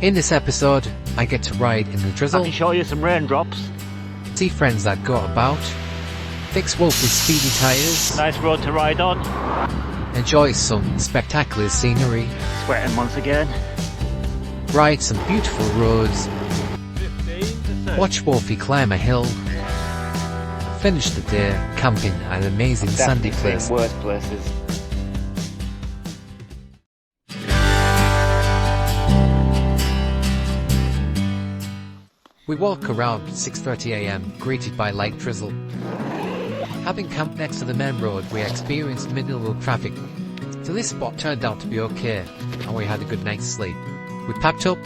In this episode, I get to ride in the drizzle, I can show you some raindrops. see friends that go about, fix Wolfie's speedy tyres, Nice road to ride on. enjoy some spectacular scenery, Sweating once again. ride some beautiful roads, watch Wolfie climb a hill, finish the day camping at an amazing sandy place. Worse places. We walk around 6:30 AM, greeted by light drizzle. Having camped next to the main road, we experienced minimal traffic, so this spot turned out to be okay, and we had a good night's sleep. We packed up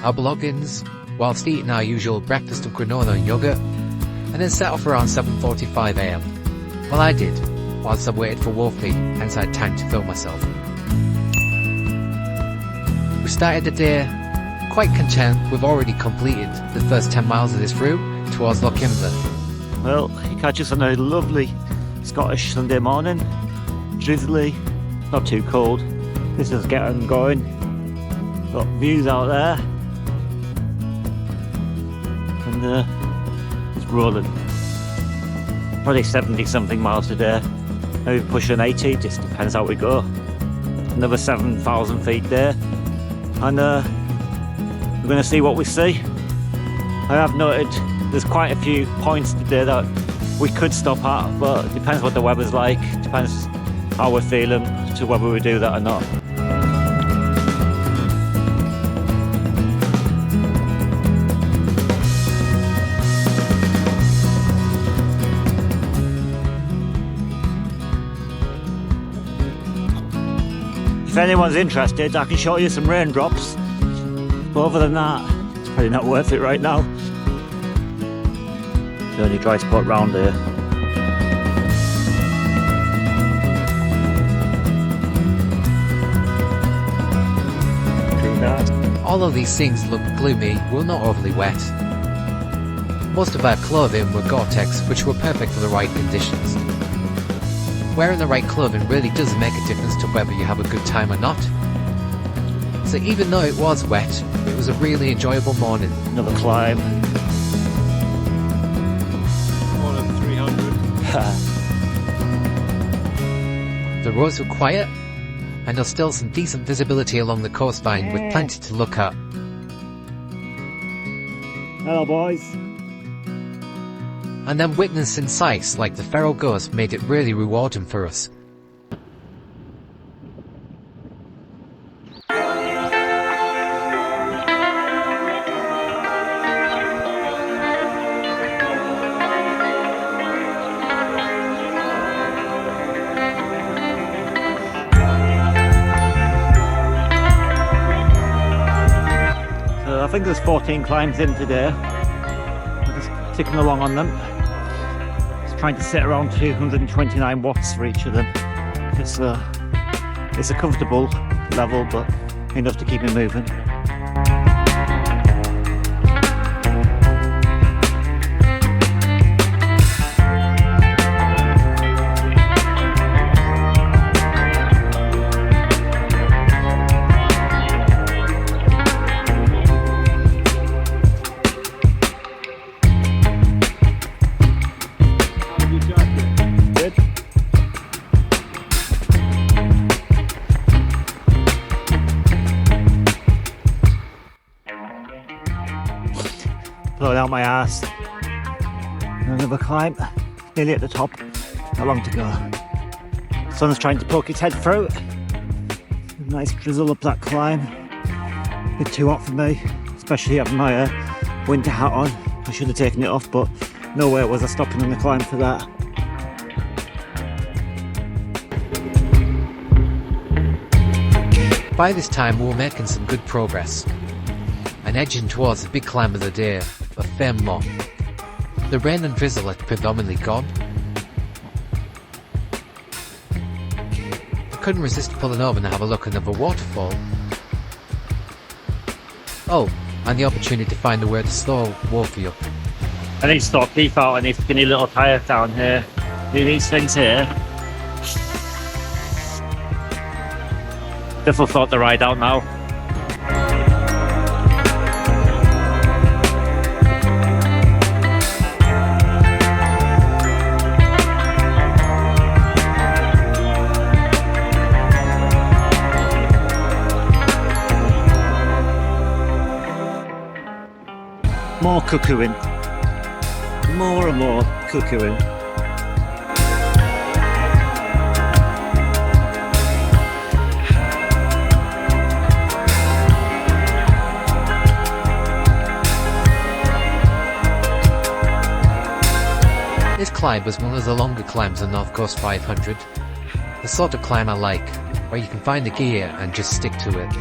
our belongings, whilst eating our usual breakfast of granola and yogurt, and then set off around 7:45 AM. Well, I did, whilst I waited for Wolfie, hence I had time to film myself. We started the day quite content. We've already completed the first 10 miles of this route towards Loch Imler. Well, you catch us on a lovely Scottish Sunday morning. Drizzly, not too cold. This is getting going. Got views out there. And it's rolling. Probably 70 something miles a day. Maybe pushing 80, just depends how we go. Another 7,000 feet there. And we're going to see what we see. I have noted there's quite a few points today that we could stop at, but it depends what the weather's like, depends how we're feeling to whether we do that or not. If anyone's interested, I can show you some raindrops. But other than that, it's probably not worth it right now. The only dry spot round here. All of these things look gloomy, we're not overly wet. Most of our clothing were Gore-Tex, which were perfect for the right conditions. Wearing the right clothing really does make a difference to whether you have a good time or not. So even though it was wet, it was a really enjoyable morning. Another climb. More than 300. The roads were quiet, and there's still some decent visibility along the coastline with plenty to look at. Hello boys. And then witnessing sights like the Feral Ghost made it really rewarding for us. So I think there's 14 climbs in today. We're just ticking along on them. Trying to set around 229 watts for each of them. It's a comfortable level, but enough to keep me moving. Blowing out my ass. Another climb, nearly at the top. Not long to go. Sun's trying to poke its head through. Nice drizzle up that climb. A bit too hot for me, especially having my winter hat on. I should have taken it off, but no way was I stopping on the climb for that. By this time we were making some good progress, and edging towards the big climb of the day of Fairmont. The rain and drizzle had predominantly gone. I couldn't resist pulling over and have a look at another waterfall. Oh, and the opportunity to find a way to slow Wolfie up. I need to stop Keith out on these skinny little tyres down here. Do these things here. This will sort the ride out now. more cuckooing. More and more cuckooing. This climb was one of the longer climbs on North Coast 500. The sort of climb I like, where you can find the gear and just stick to it.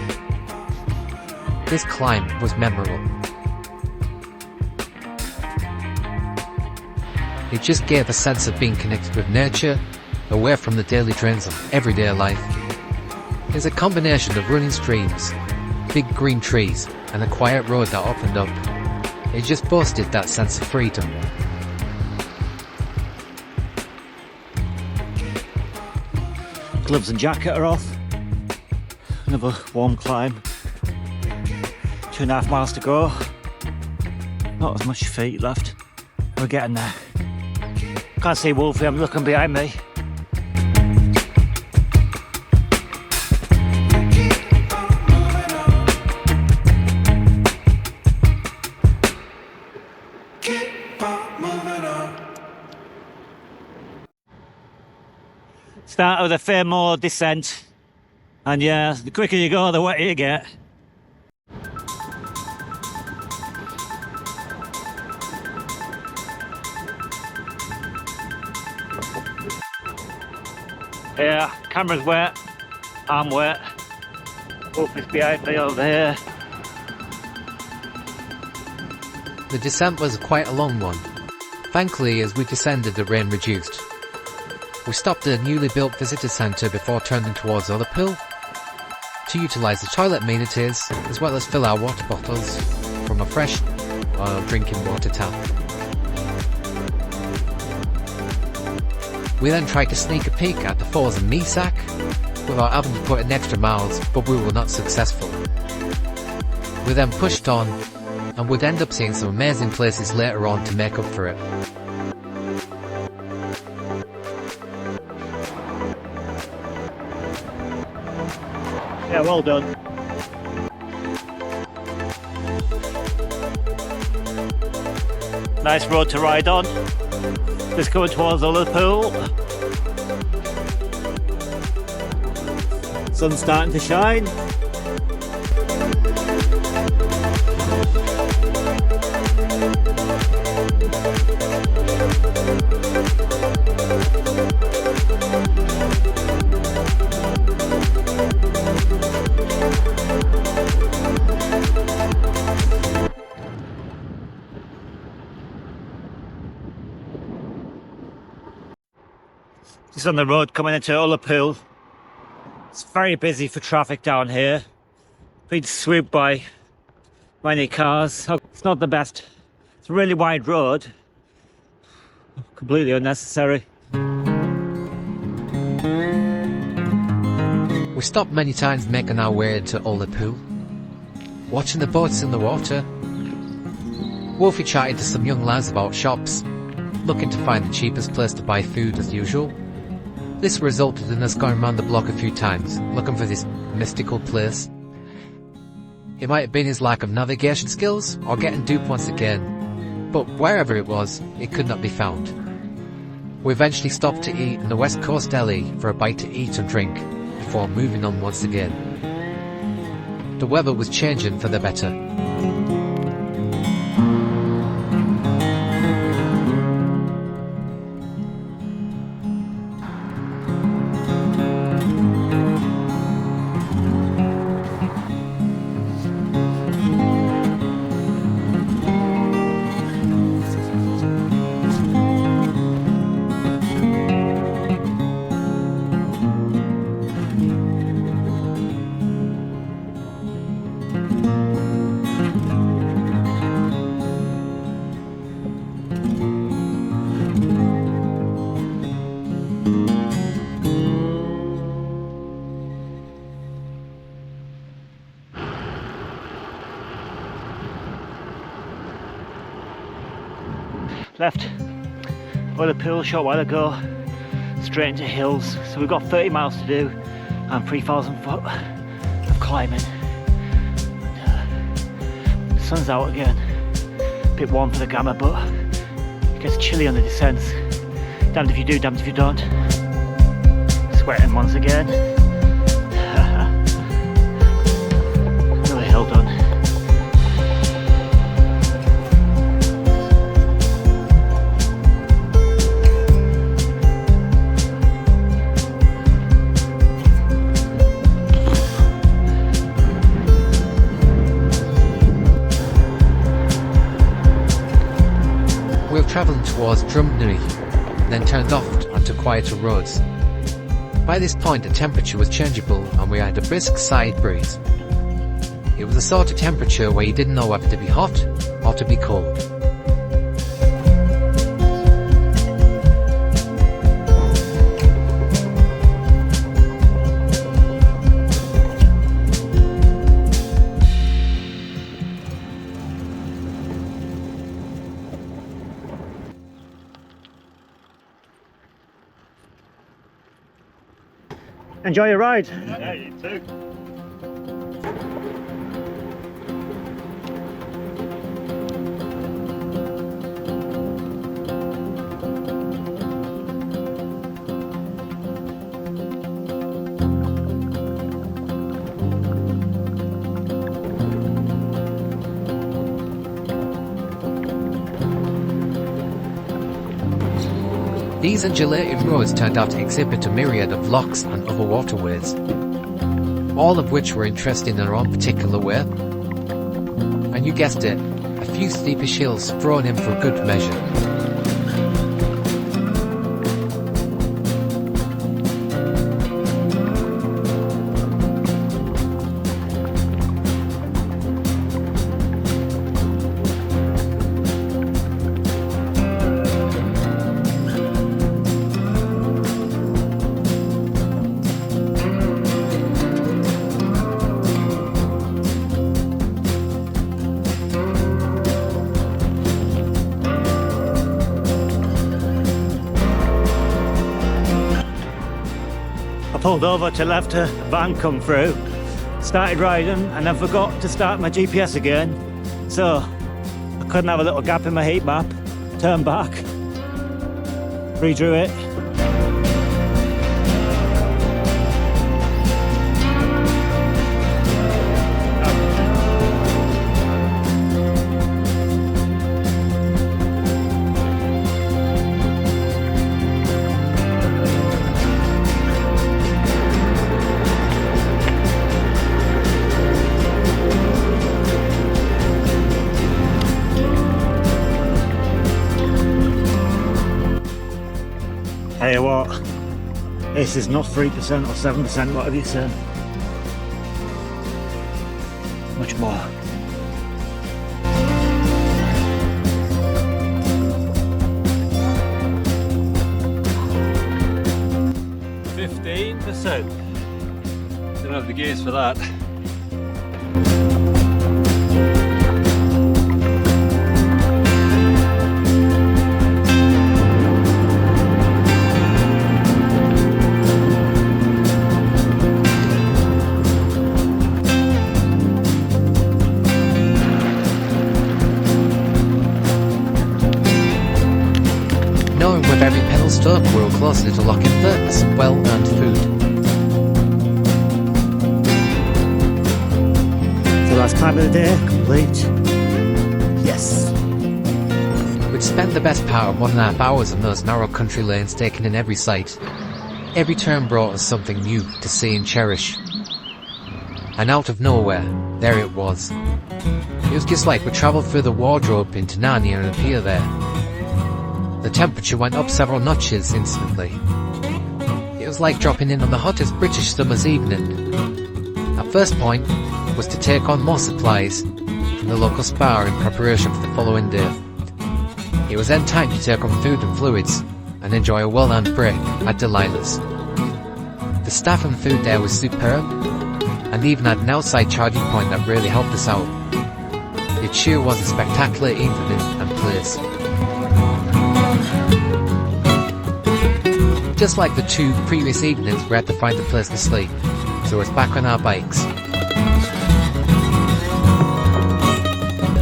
This climb was memorable. It just gave a sense of being connected with nature, away from the daily drains of everyday life. There's a combination of running streams, big green trees, and a quiet road that opened up. It just boasted that sense of freedom. Gloves and jacket are off. Another warm climb. 2.5 miles to go. Not as much feet left. We're getting there. Can't see Wolfie, I'm looking behind me. Start of the Fairmore descent, and yeah, the quicker you go, the wetter you get. Yeah, camera's wet, I'm wet. Wolfie's behind me over here. The descent was quite a long one. Thankfully, as we descended, the rain reduced. We stopped at a newly built visitor centre before turning towards Ullapool to utilise the toilet amenities as well as fill our water bottles from a fresh drinking water tap. We then tried to sneak a peek at the falls in Mesac without having to put in extra miles, but we were not successful. We then pushed on and would end up seeing some amazing places later on to make up for it. Yeah, well done. Nice road to ride on. Just going towards Ullapool. Sun's starting to shine. Just on the road coming into Ullapool. It's very busy for traffic down here. Being swooped by many cars. It's not the best. It's a really wide road. Completely unnecessary. We stopped many times making our way to Ullapool, watching the boats in the water. Wolfie chatted to some young lads about shops, looking to find the cheapest place to buy food as usual. This resulted in us going round the block a few times, looking for this mystical place. It might have been his lack of navigation skills, or getting duped once again, but wherever it was, it could not be found. We eventually stopped to eat in the West Coast Deli for a bite to eat and drink, before moving on once again. The weather was changing for the better. Left Ullapool a short while ago, straight into hills. So we've got 30 miles to do and 3,000 foot of climbing. The sun's out again. bit warm for the gamma, but it gets chilly on the descents. Damned if you do, damned if you don't. Sweating once again. Another hill done. We were travelling towards Drumney, then turned off onto quieter roads. By this point the temperature was changeable and we had a brisk side breeze. It was the sort of temperature where you didn't know whether to be hot or to be cold. Enjoy your ride. Yeah, you too. These undulating roads turned out to exhibit a myriad of lochs and other waterways, all of which were interesting in their own particular way. And you guessed it, a few steepish hills thrown in for good measure. I pulled over to let a van come through, started riding and then forgot to start my GPS again. So I couldn't have a little gap in my heat map, turned back, redrew it. Hey what, this is not 3% or 7%, whatever you say. Much more. Don't have the gears for that. Knowing with every pedal stroke we were closer to Loch Inver for some well-earned food. So last time of the day, complete. Yes. We'd spent the best part of 1.5 hours on those narrow country lanes taking in every sight. Every turn brought us something new to see and cherish. And out of nowhere, there it was. It was just like we travelled through the wardrobe into Narnia and appeared there. The temperature went up several notches instantly. It was like dropping in on the hottest British summer's evening. Our first point was to take on more supplies from the local spa in preparation for the following day. It was then time to take on food and fluids and enjoy a well-earned break at Delilah's. The staff and food there was superb, and even had an outside charging point that really helped us out. It sure was a spectacular evening and place. Just like the 2 previous evenings, we had to find a place to sleep, so it's back on our bikes.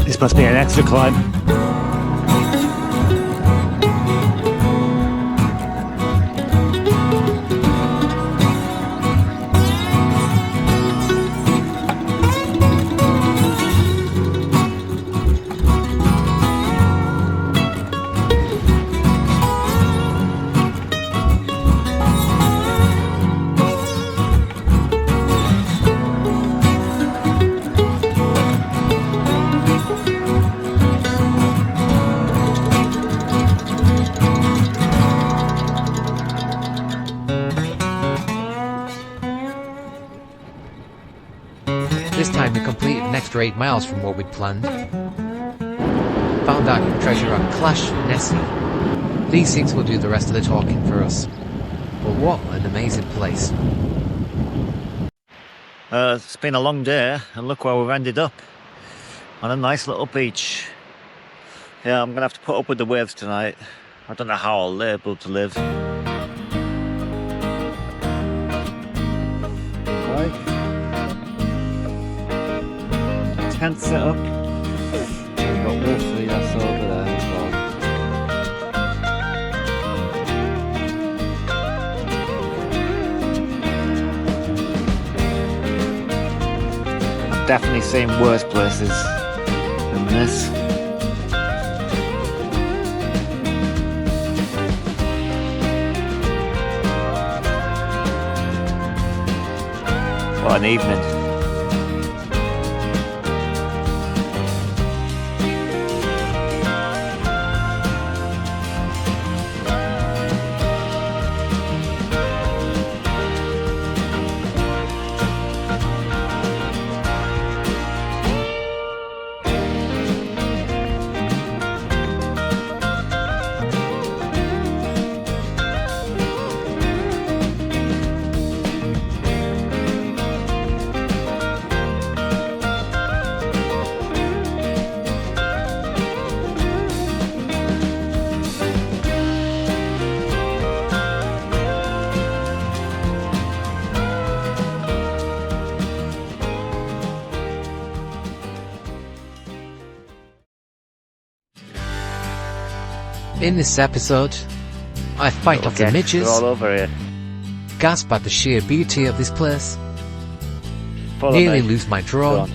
This This must be an extra climb. This time we completed an extra 8 miles from what we'd planned. Found our new treasure on Clash Nessie. These things will do the rest of the talking for us. But what an amazing place. It's been a long day, and look where we've ended up. On a nice little beach. Yeah, I'm gonna have to put up with the waves tonight. I don't know how I'll be able to live. Right. Tent set up. We've got Wolfie, that's over there as well. I've definitely seen worse places than this. What an evening. In this episode, I fight off the midges, They're all over here. gasp at the sheer beauty of this place, Follow nearly me. lose my Go draw, on.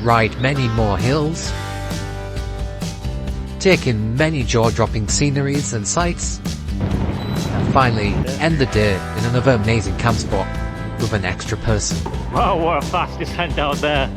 ride many more hills, take in many jaw-dropping sceneries and sights, and finally end the day in another amazing camp spot with an extra person. Wow, what a fast descent down there.